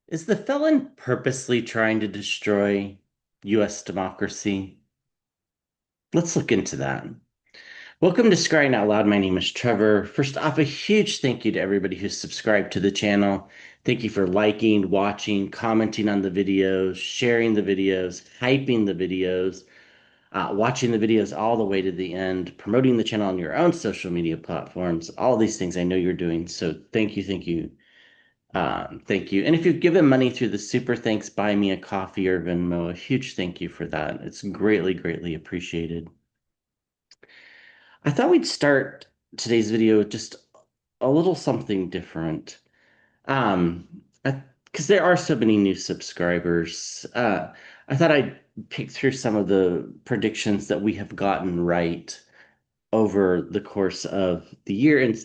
Is the felon purposely trying to destroy U.S. democracy? Let's look into that. Welcome to Scrying Out Loud. My name is Trevor. First off, a huge thank you to everybody who's subscribed to the channel. Thank you for liking, watching, commenting on the videos, sharing the videos, hyping the videos, watching the videos all the way to the end, promoting the channel on your own social media platforms. All these things I know you're doing. So thank you, thank you. Thank you. And if you've given money through the Super Thanks, Buy Me a Coffee or Venmo, a huge thank you for that. It's greatly, greatly appreciated. I thought we'd start today's video with just a little something different. Um, because there are so many new subscribers. I thought I'd pick through some of the predictions that we have gotten right over the course of the year, and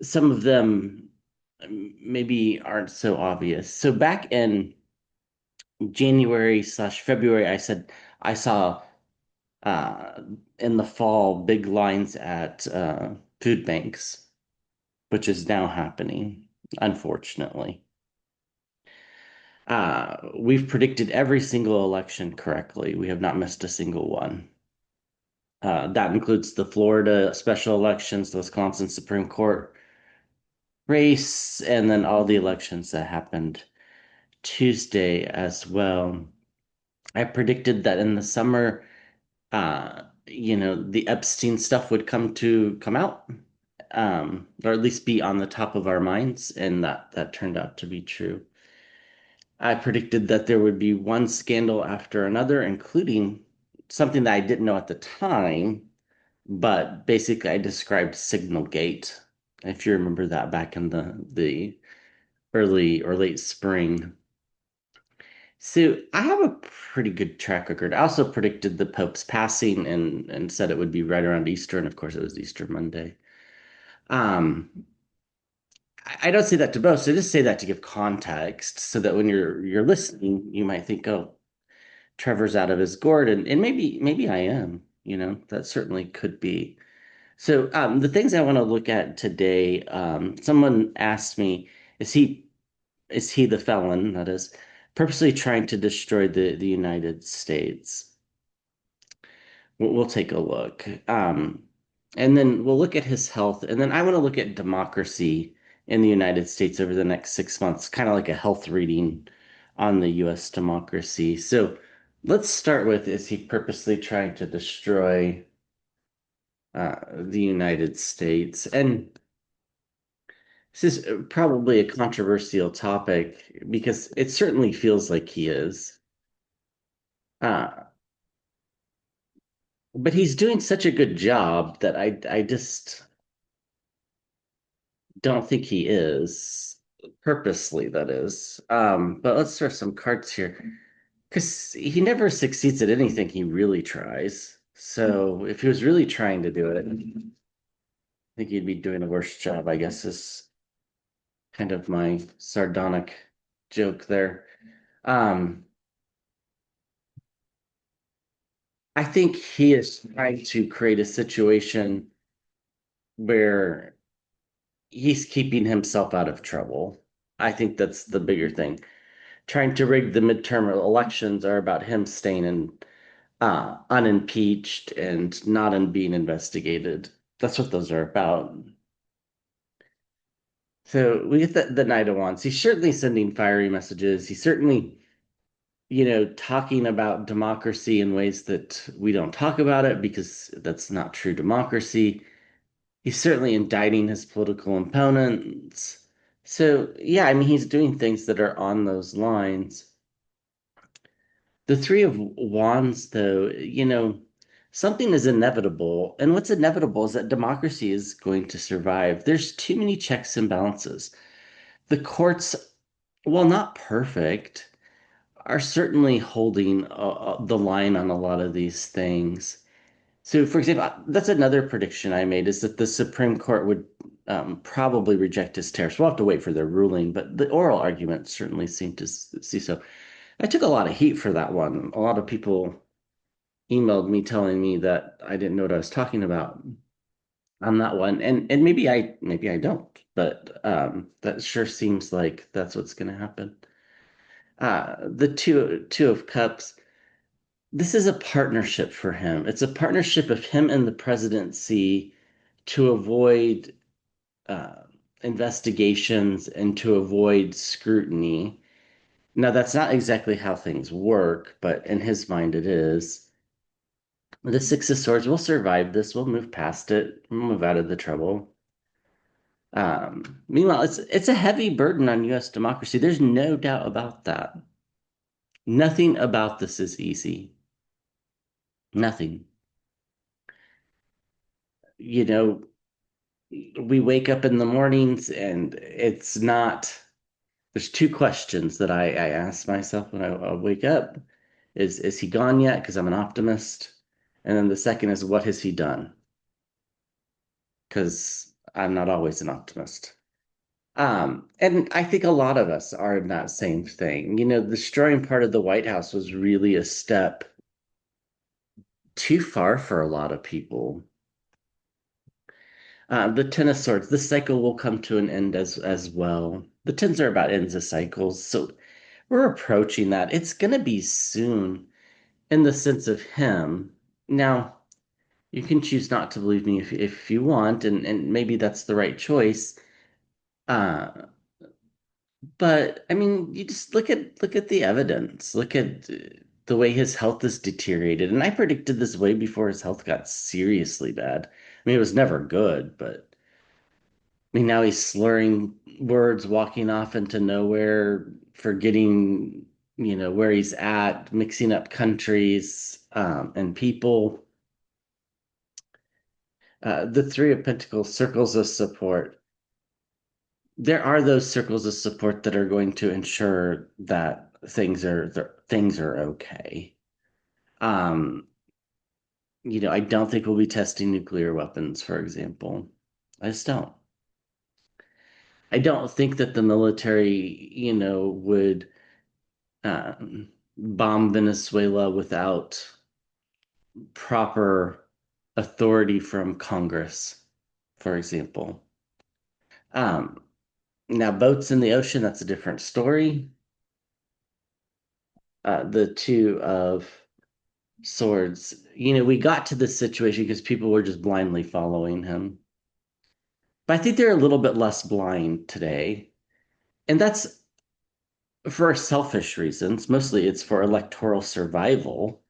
some of them maybe aren't so obvious. So back in January/February, I said I saw uh, in the fall big lines at food banks, which is now happening, unfortunately. We've predicted every single election correctly. We have not missed a single one. That includes the Florida special elections, the Wisconsin Supreme Court race, and then all the elections that happened Tuesday as well. I predicted that in the summer, the Epstein stuff would come out, or at least be on the top of our minds, and that turned out to be true. I predicted that there would be one scandal after another, including something that I didn't know at the time, but basically I described Signalgate, if you remember that back in the early or late spring. So I have a pretty good track record. I also predicted the Pope's passing and said it would be right around Easter, and of course it was Easter Monday. Um, I don't say that to boast. I just say that to give context, so that when you're listening, you might think, "Oh, Trevor's out of his gourd," and maybe I am. That certainly could be. So the things I want to look at today. Someone asked me, "Is he the felon that is purposely trying to destroy the United States?" We'll take a look. And then we'll look at his health. And then I want to look at democracy in the United States over the next 6 months, kind of like a health reading on the US democracy. So let's start with, is he purposely trying to destroy the United States? And this is probably a controversial topic because it certainly feels like he is. Uh, but he's doing such a good job that I just don't think he is purposely, that is. But let's throw some cards here because he never succeeds at anything he really tries. So if he was really trying to do it, I think he'd be doing a worse job, I guess, is kind of my sardonic joke there. Um, I think he is trying to create a situation where he's keeping himself out of trouble. I think that's the bigger thing. Trying to rig the midterm elections are about him staying unimpeached and not in being investigated. That's what those are about. So we get the Knight of Wands. He's certainly sending fiery messages. He's certainly, talking about democracy in ways that we don't talk about it because that's not true democracy. He's certainly indicting his political opponents. So, yeah, I mean, he's doing things that are on those lines. The Three of Wands, though, something is inevitable. And what's inevitable is that democracy is going to survive. There's too many checks and balances. The courts, while not perfect, are certainly holding the line on a lot of these things. So, for example, that's another prediction I made is that the Supreme Court would probably reject his tariffs. We'll have to wait for their ruling, but the oral arguments certainly seem to see so. I took a lot of heat for that one. A lot of people emailed me telling me that I didn't know what I was talking about on that one, and maybe I don't, but that sure seems like that's what's going to happen. The two of cups. This is a partnership for him. It's a partnership of him and the presidency to avoid uh, investigations and to avoid scrutiny. Now, that's not exactly how things work, but in his mind, it is. The Six of Swords will survive this. We'll move past it. We'll move out of the trouble. Meanwhile, it's a heavy burden on U.S. democracy. There's no doubt about that. Nothing about this is easy. Nothing. You know, we wake up in the mornings and it's not. There's two questions that I ask myself when I wake up. Is he gone yet? Because I'm an optimist. And then the second is, what has he done? Because I'm not always an optimist. And I think a lot of us are in that same thing. You know, destroying part of the White House was really a step too far for a lot of people. The Ten of Swords, the cycle will come to an end as well. The tens are about ends of cycles, so we're approaching that. It's gonna be soon in the sense of him. Now, you can choose not to believe me if you want, and maybe that's the right choice. Uh, but I mean, you just look at the evidence. Look at the way his health is deteriorated. And I predicted this way before his health got seriously bad. I mean, it was never good, but I mean, now he's slurring words, walking off into nowhere, forgetting, where he's at, mixing up countries, and people. The Three of Pentacles, circles of support. There are those circles of support that are going to ensure that things are okay. Um, I don't think we'll be testing nuclear weapons, for example. I just don't. I don't think that the military, would bomb Venezuela without proper authority from Congress, for example. Um, Now, boats in the ocean, that's a different story. The Two of Swords, we got to this situation because people were just blindly following him. But I think they're a little bit less blind today. And that's for selfish reasons. Mostly it's for electoral survival.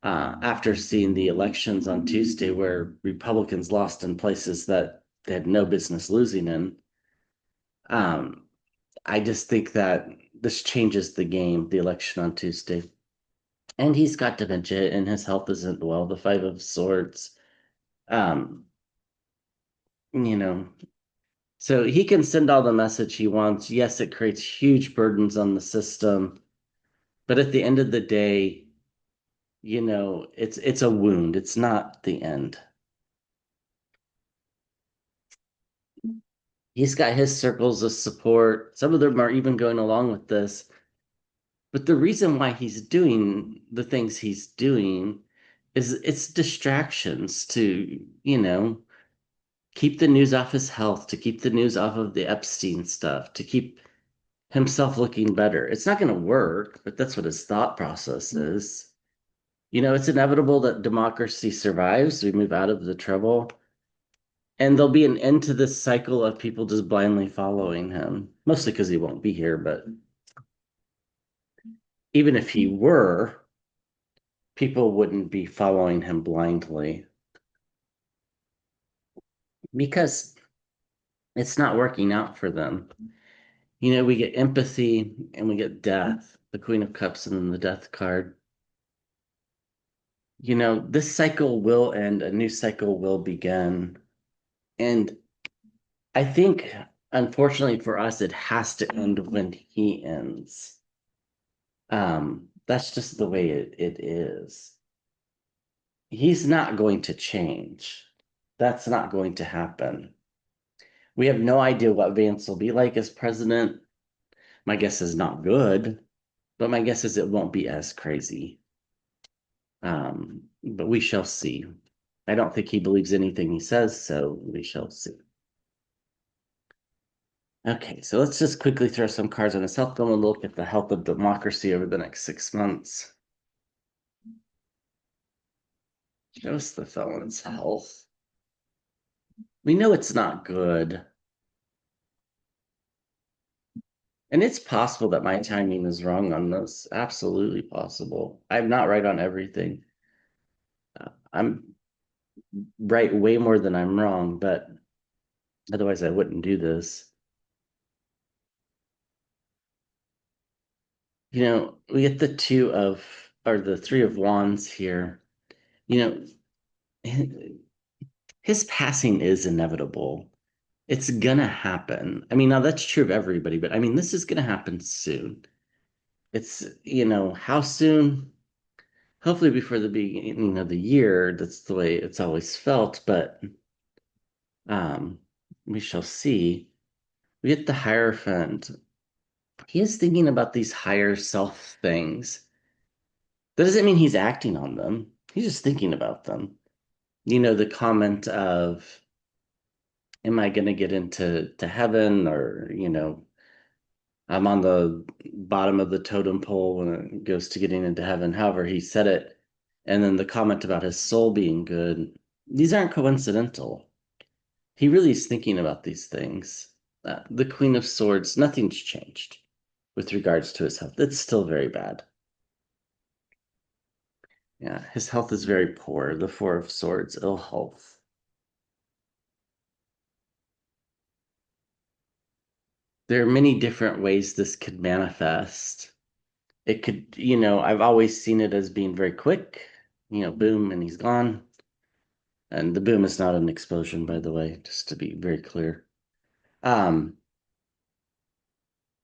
After seeing the elections on Tuesday, where Republicans lost in places that they had no business losing in, um, I just think that this changes the game, the election on Tuesday. And he's got dementia and his health isn't well, the Five of Swords. Um, you know, so he can send all the message he wants. Yes, it creates huge burdens on the system, but at the end of the day, it's a wound. It's not the end. He's got his circles of support. Some of them are even going along with this. But the reason why he's doing the things he's doing is it's distractions to, keep the news off his health, to keep the news off of the Epstein stuff, to keep himself looking better. It's not going to work, but that's what his thought process is. It's inevitable that democracy survives. We move out of the trouble. And there'll be an end to this cycle of people just blindly following him, mostly because he won't be here. But even if he were, people wouldn't be following him blindly because it's not working out for them. We get empathy and we get death, the Queen of Cups and then the Death card. This cycle will end, a new cycle will begin. And I think, unfortunately for us, it has to end when he ends. That's just the way it is. He's not going to change. That's not going to happen. We have no idea what Vance will be like as president. My guess is not good, but my guess is it won't be as crazy. But we shall see. I don't think he believes anything he says, so we shall see. Okay, so let's just quickly throw some cards on his health, then we'll look at the health of democracy over the next 6 months. Show us the felon's health. We know it's not good. And it's possible that my timing is wrong on this. Absolutely possible. I'm not right on everything. I'm right way more than I'm wrong, but otherwise I wouldn't do this. We get the two of, or the three of wands here. You know, his passing is inevitable. It's gonna happen. I mean, now that's true of everybody, but I mean, this is gonna happen soon. How soon? Hopefully before the beginning of the year. That's the way it's always felt, but um, we shall see. We get the Hierophant. He is thinking about these higher self things. That doesn't mean he's acting on them. He's just thinking about them. The comment of, am I going to get into heaven? Or, I'm on the bottom of the totem pole when it goes to getting into heaven. However, he said it. And then the comment about his soul being good. These aren't coincidental. He really is thinking about these things. The Queen of Swords, nothing's changed with regards to his health. It's still very bad. Yeah, his health is very poor. The Four of Swords, ill health. There are many different ways this could manifest. It could, I've always seen it as being very quick, boom, and he's gone. And the boom is not an explosion, by the way, just to be very clear. Um,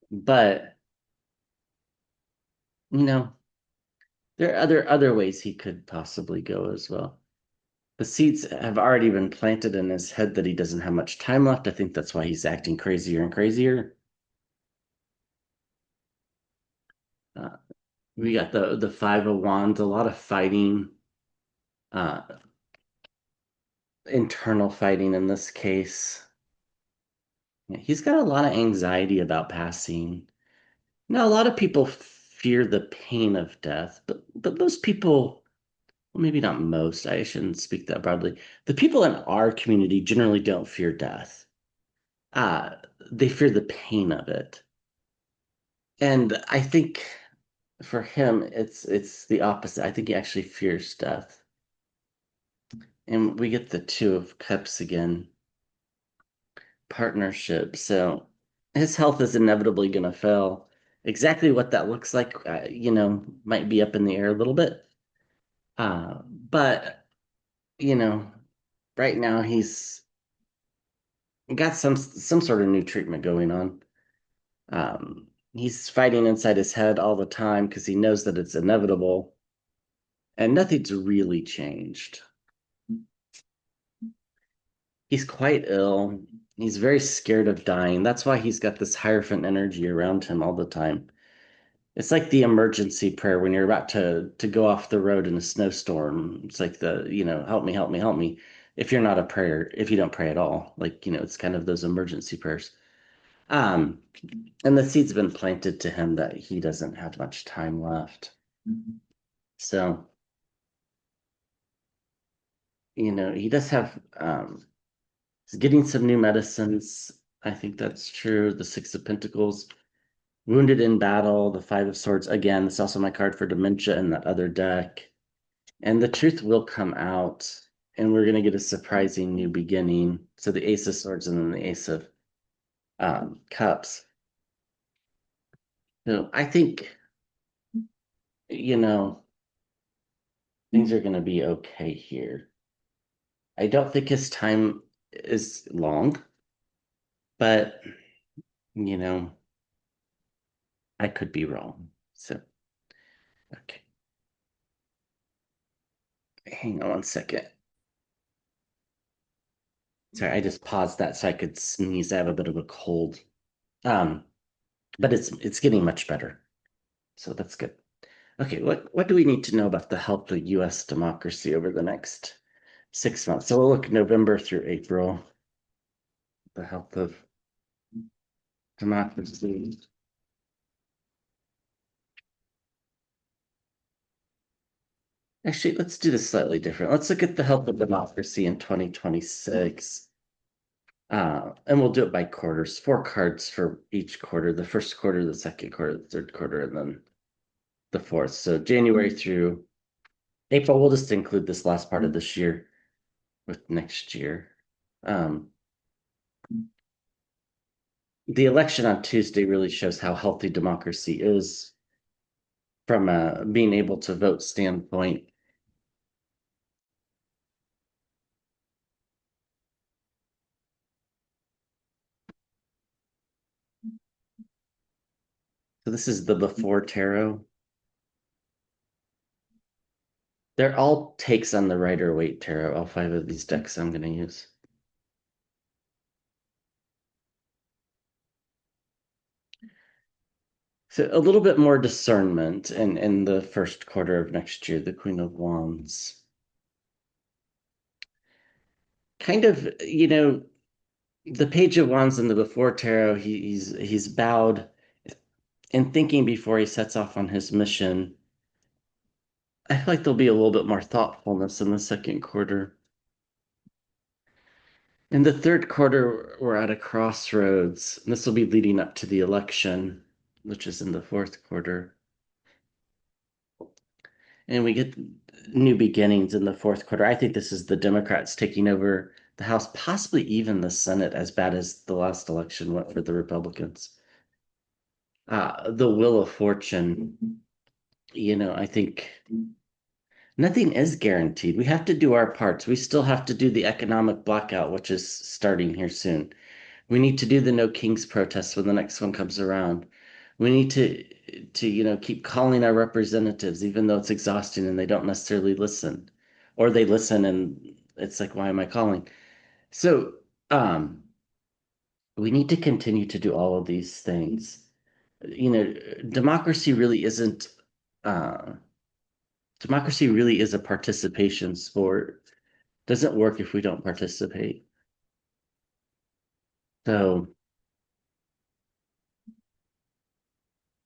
but, you know, there are other ways he could possibly go as well. The seeds have already been planted in his head that he doesn't have much time left. I think that's why he's acting crazier and crazier. Uh, we got the Five of Wands, a lot of fighting, uh, internal fighting in this case. Yeah, he's got a lot of anxiety about passing. Now, a lot of people fear the pain of death, but most people, well, maybe not most, I shouldn't speak that broadly. The people in our community generally don't fear death. Uh, they fear the pain of it. And I think for him, it's the opposite. I think he actually fears death. And we get the Two of Cups again, partnership. So his health is inevitably going to fail. Exactly what that looks like, might be up in the air a little bit. But you know, right now he's got some sort of new treatment going on. He's fighting inside his head all the time because he knows that it's inevitable, and nothing's really changed. He's quite ill. He's very scared of dying. That's why he's got this Hierophant energy around him all the time. It's like the emergency prayer when you're about to go off the road in a snowstorm. It's like help me, help me, help me. If you're not a prayer, if you don't pray at all, like, it's kind of those emergency prayers. Um, and the seed's been planted to him that he doesn't have much time left. So, he does have he's getting some new medicines. I think that's true. The Six of Pentacles, wounded in battle, the Five of Swords. Again, it's also my card for dementia in that other deck. And the truth will come out, and we're going to get a surprising new beginning. So the Ace of Swords and then the Ace of Cups. So I think, you know, things are going to be okay here. I don't think his time is long, but, you know, I could be wrong. So, okay. Hang on one second. Sorry, I just paused that so I could sneeze. I have a bit of a cold. Um, but it's getting much better. So that's good. Okay, what do we need to know about the health of US democracy over the next 6 months? So we'll look November through April, the health of democracy. Actually, let's do this slightly different. Let's look at the health of democracy in 2026. And we'll do it by quarters, 4 cards for each quarter, the first quarter, the second quarter, the third quarter, and then the fourth. So January through April, we'll just include this last part of this year with next year. Um, the election on Tuesday really shows how healthy democracy is from a being able to vote standpoint. So this is the before tarot. They're all takes on the Rider Waite tarot, all 5 of these decks I'm going to use. So a little bit more discernment in the first quarter of next year, the Queen of Wands. Kind of, the Page of Wands in the before tarot, he's bowed and thinking before he sets off on his mission. I feel like there'll be a little bit more thoughtfulness in the second quarter. In the third quarter, we're at a crossroads. And this will be leading up to the election, which is in the fourth quarter. And we get new beginnings in the fourth quarter. I think this is the Democrats taking over the House, possibly even the Senate, as bad as the last election went for the Republicans. The Wheel of Fortune, I think nothing is guaranteed. We have to do our parts. We still have to do the economic blackout, which is starting here soon. We need to do the No Kings protests when the next one comes around. We need to keep calling our representatives, even though it's exhausting and they don't necessarily listen, or they listen and it's like, why am I calling? So, we need to continue to do all of these things. Democracy really isn't. Uh, democracy really is a participation sport. Doesn't work if we don't participate. So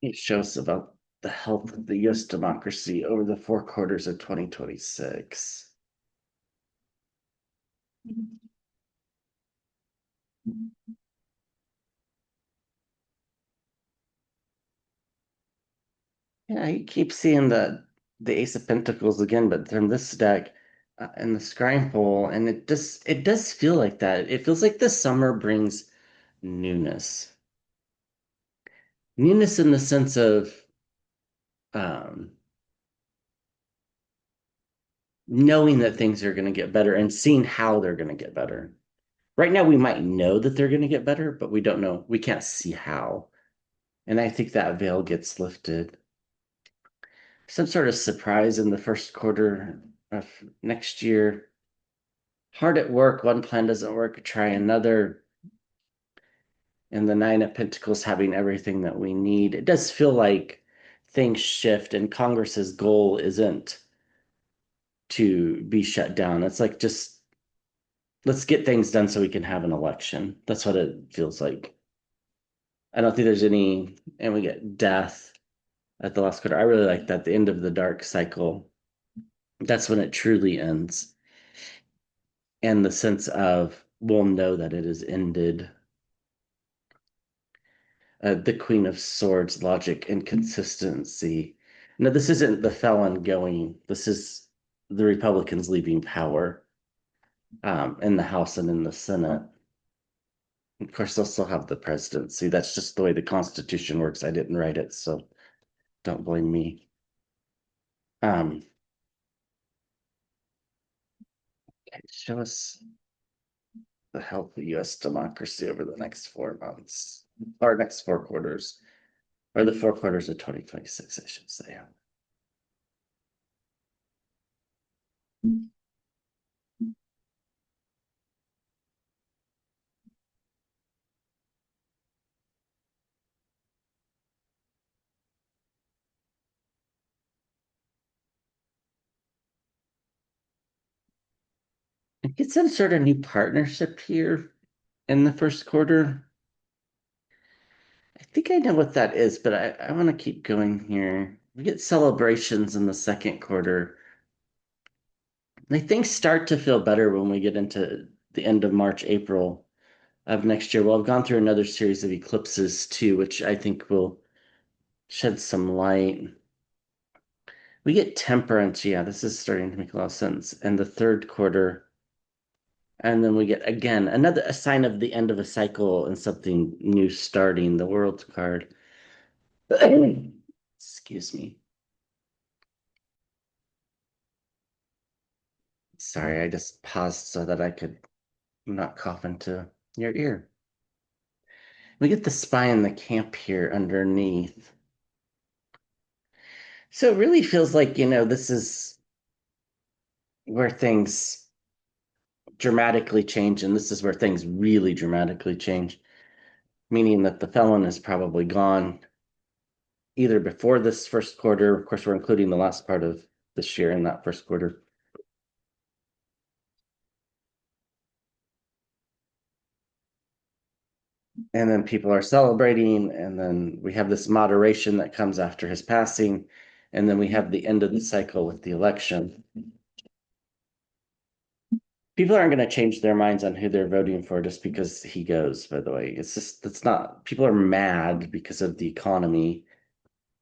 it shows about the health of the US democracy over the 4 quarters of 2026. Yeah, you keep seeing the Ace of Pentacles again, but from this deck and the Scrying Pole, and it does feel like that. It feels like the summer brings newness. Newness in the sense of um, knowing that things are going to get better and seeing how they're going to get better. Right now, we might know that they're going to get better, but we don't know. We can't see how. And I think that veil gets lifted. Some sort of surprise in the first quarter of next year. Hard at work, one plan doesn't work, try another. And the Nine of Pentacles having everything that we need. It does feel like things shift, and Congress's goal isn't to be shut down. It's like just let's get things done so we can have an election. That's what it feels like. I don't think there's any, and we get death at the last quarter. I really like that. The end of the dark cycle. That's when it truly ends. And the sense of we'll know that it is ended. The Queen of Swords, logic and consistency. No, this isn't the felon going. This is the Republicans leaving power in the House and in the Senate. Of course, they'll still have the presidency. That's just the way the Constitution works. I didn't write it, so don't blame me. Um, Show us the health of U.S. democracy over the next 4 months, or next 4 quarters, or the 4 quarters of 2026, I should say. Get some sort of new partnership here in the first quarter. I think I know what that is, but I want to keep going here. We get celebrations in the second quarter. I think start to feel better when we get into the end of March, April of next year. Well, I've gone through another series of eclipses too, which I think will shed some light. We get temperance. Yeah, this is starting to make a lot of sense. And the third quarter. And then we get again another a sign of the end of a cycle and something new starting, the world card. Excuse me. Sorry, I just paused so that I could not cough into your ear. We get the spy in the camp here underneath. So it really feels like, this is where things dramatically change, and this is where things really dramatically change, meaning that the felon is probably gone either before this first quarter. Of course, we're including the last part of this year in that first quarter. And then people are celebrating, and then we have this moderation that comes after his passing, and then we have the end of the cycle with the election. People aren't going to change their minds on who they're voting for just because he goes, by the way. It's not, people are mad because of the economy.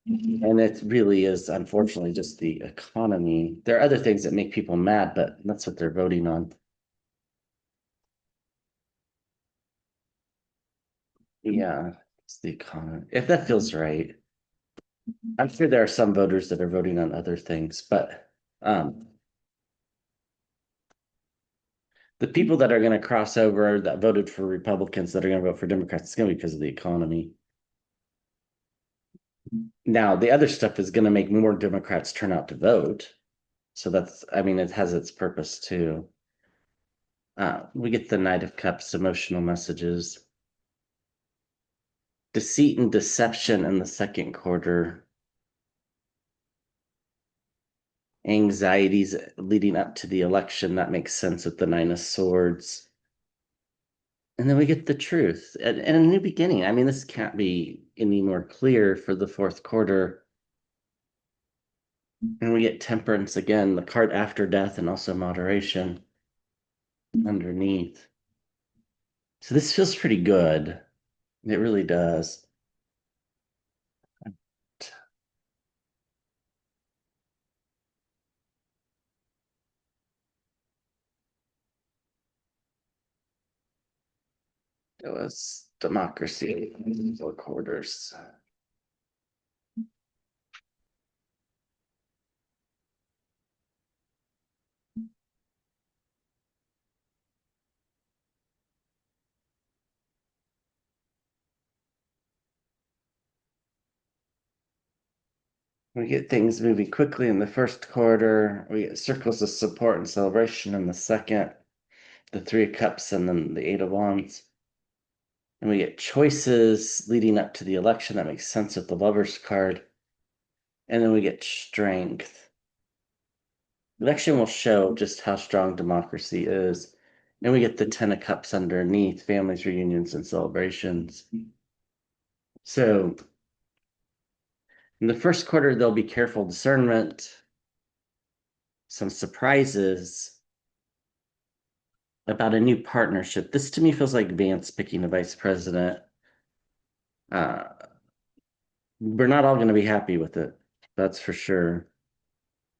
And it really is, unfortunately, just the economy. There are other things that make people mad, but that's what they're voting on. Yeah, it's the economy. If that feels right. I'm sure there are some voters that are voting on other things, but the people that are going to cross over that voted for Republicans that are going to vote for Democrats, it's going to be because of the economy. Now, the other stuff is going to make more Democrats turn out to vote. So that's, I mean, it has its purpose too. We get the Knight of Cups emotional messages. Deceit and deception in the second quarter. Anxieties leading up to the election. That makes sense with the Nine of Swords. And then we get the truth and a new beginning. I mean, this can't be any more clear for the fourth quarter. And we get temperance again, the card after death, and also moderation underneath. So this feels pretty good. It really does. It was democracy, four quarters. We get things moving quickly in the first quarter. We get circles of support and celebration in the second, the Three of Cups, and then the Eight of Wands. And we get choices leading up to the election. That makes sense with the Lover's card. And then we get strength. The election will show just how strong democracy is. And we get the Ten of Cups underneath, families, reunions, and celebrations. So in the first quarter, there'll be careful discernment, some surprises about a new partnership. This to me feels like Vance picking a vice president. Uh, we're not all going to be happy with it, that's for sure.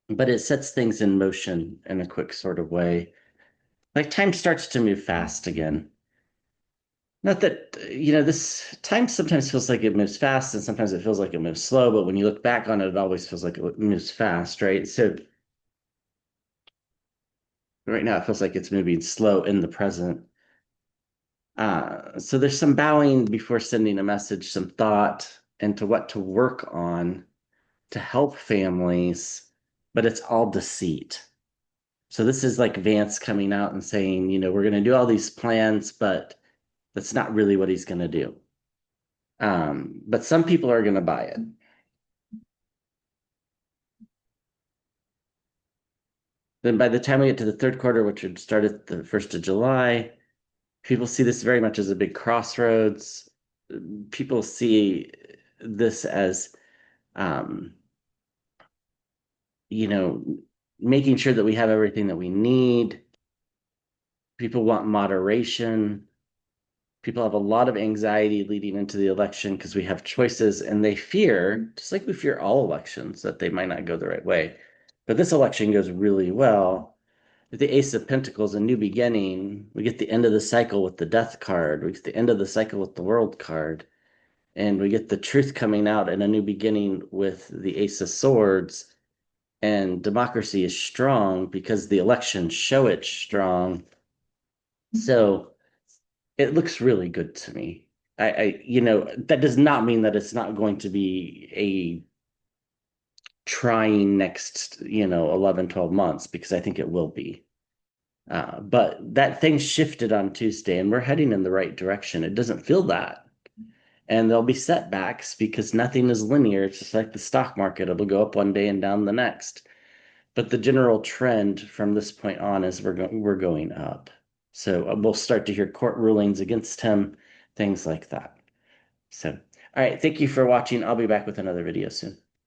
But it sets things in motion in a quick sort of way. Like time starts to move fast again. Not that, this time sometimes feels like it moves fast and sometimes it feels like it moves slow, but when you look back on it, it always feels like it moves fast, right? So right now it feels like it's moving slow in the present. So there's some bowing before sending a message, some thought into what to work on to help families, but it's all deceit. So this is like Vance coming out and saying, we're going to do all these plans, but that's not really what he's going to do. But some people are going to buy it. Then by the time we get to the third quarter, which would start at the 1st of July, people see this very much as a big crossroads. people see this as, um, you know, making sure that we have everything that we need. People want moderation. People have a lot of anxiety leading into the election because we have choices, and they fear, just like we fear all elections, that they might not go the right way. But this election goes really well. With the Ace of Pentacles, a new beginning, we get the end of the cycle with the Death card, we get the end of the cycle with the World card, and we get the truth coming out and a new beginning with the Ace of Swords. And democracy is strong because the elections show it's strong. So it looks really good to me. That does not mean that it's not going to be a trying next, 11, 12 months, because I think it will be. But that thing shifted on Tuesday and we're heading in the right direction. It doesn't feel that. And there'll be setbacks because nothing is linear. It's just like the stock market. It'll go up one day and down the next. But the general trend from this point on is we're going up. So we'll start to hear court rulings against him, things like that. So, all right, thank you for watching. I'll be back with another video soon.